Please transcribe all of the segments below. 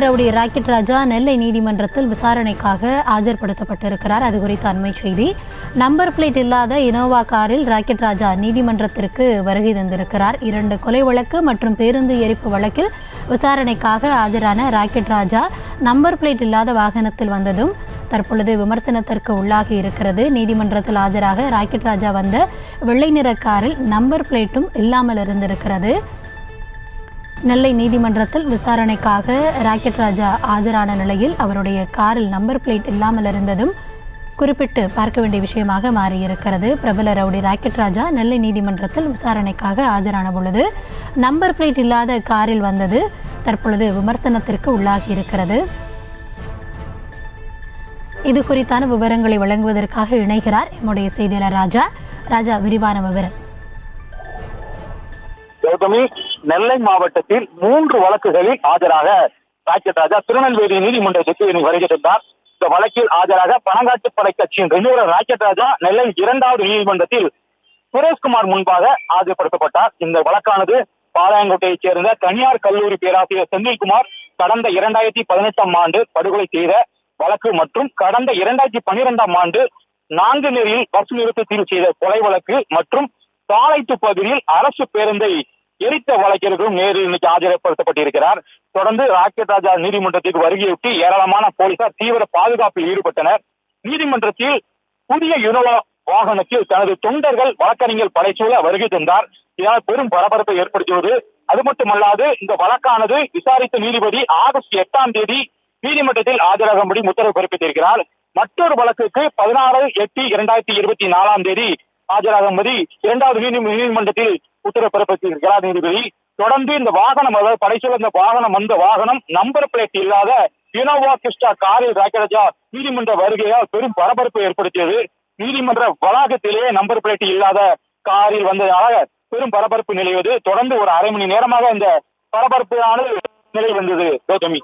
Rowdy rocket ராஜா நெல்லை நீதிமன்றத்தில் விசாரணைக்காக ஆஜர்படுத்தப்பட்டிருக்கிறார். அது குறித்த அண்மை செய்தி. நம்பர் பிளேட் இல்லாத இனோவா காரில் ராக்கெட் ராஜா நீதிமன்றத்திற்கு வருகை தந்திருக்கிறார். 2 கொலை வழக்கு மற்றும் பேருந்து எரிப்பு வழக்கில் விசாரணைக்காக ஆஜரான ராக்கெட் ராஜா நம்பர் பிளேட் இல்லாத வாகனத்தில் வந்ததும் தற்பொழுது விமர்சனத்திற்கு உள்ளாகி இருக்கிறது. நீதிமன்றத்தில் ஆஜராக ராக்கெட் ராஜா வந்த வெள்ளை நிற காரில் நம்பர் பிளேட்டும் இல்லாமல் இருந்திருக்கிறது. நெல்லை நீதிமன்றத்தில் விசாரணைக்காக ராக்கெட் ராஜா ஆஜரான நிலையில் அவருடைய காரில் நம்பர் பிளேட் இல்லாமல் இருந்ததும் குறிப்பிட்டு பார்க்க வேண்டிய விஷயமாக மாறியிருக்கிறது. பிரபல ரவுடி ராக்கெட் ராஜா நெல்லை நீதிமன்றத்தில் விசாரணைக்காக ஆஜரான பொழுது நம்பர் பிளேட் இல்லாத காரில் வந்தது தற்பொழுது விமர்சனத்திற்கு உள்ளாகி இருக்கிறது. இது குறித்தான விவரங்களை வழங்குவதற்காக இணைகிறார் நம்முடைய செய்தியாளர் ராஜா. விரிவான விவரம். கௌதமி, நெல்லை மாவட்டத்தில் 3 வழக்குகளில் ஆஜராக ராக்கெட் ராஜா திருநெல்வேலி நீதிமன்றத்திற்கு வருகை தந்தார். இந்த வழக்கில் ஆஜராக பணங்காட்டுப்படை கட்சியின் ராக்கெட் ராஜா நெல்லை 2வது நீதிமன்றத்தில் சுரேஷ்குமார் முன்பாக ஆஜர்படுத்தப்பட்டார். இந்த வழக்கானது பாளையங்கோட்டையைச் சேர்ந்த தனியார் கல்லூரி பேராசிரியர் செந்தில்குமார் கடந்த 2018ஆம் ஆண்டு படுகொலை செய்த வழக்கு மற்றும் கடந்த 2012ஆம் ஆண்டு நாங்குநேரியில் பஸ் நிறுத்தத்தில் செய்த கொலை வழக்கு மற்றும் சாலைத்து பகுதியில் அரசு பேருந்தை எரித்த வழக்கிற்கும் நேரில் இன்னைக்கு ஆஜர்படுத்தப்பட்டிருக்கிறார். தொடர்ந்து ராக்கெட் ராஜா நீதிமன்றத்திற்கு வருகையொட்டி ஏராளமான போலீசார் தீவிர பாதுகாப்பில் ஈடுபட்டனர். நீதிமன்றத்தில் புதிய இனோவா வாகனத்தில் தனது தொண்டர்கள் வழக்கறிஞர் படைசூழ வருகை தந்தார். இதனால் பெரும் பரபரப்பை ஏற்படுத்தியது. அது மட்டுமல்லாது இந்த வழக்கானது விசாரித்த நீதிபதி ஆகஸ்ட் 8ஆம் தேதி நீதிமன்றத்தில் ஆஜராகும்படி உத்தரவு பிறப்பித்திருக்கிறார். மற்றொரு வழக்குக்கு 16/8/2024ஆம் தேதி ஆஜராகும்படி 2வது நீதிமன்றத்தில் உத்தரவு பிறப்பித்திருக்கிறார் நீதிபதி. தொடர்ந்து இந்த வாகனம், அதாவது படைசூழ இந்த வாகனம் நம்பர் பிளேட் இல்லாத இனோவா கிறிஸ்டா காரில் ராக்கெட் ராஜா நீதிமன்ற வருகையால் பெரும் பரபரப்பு ஏற்படுத்தியது. நீதிமன்ற வளாகத்திலேயே நம்பர் பிளேட் இல்லாத காரில் வந்ததாக பெரும் பரபரப்பு நிலவியது. தொடர்ந்து ஒரு அரை மணி நேரமாக இந்த பரபரப்பான நிலை வந்தது. கௌதமி,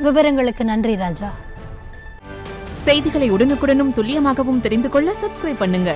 விவரங்களுக்கு நன்றி ராஜா. செய்திகளை உடனுக்குடனும் துல்லியமாகவும் தெரிந்து கொள்ள சப்ஸ்கிரைப் பண்ணுங்க.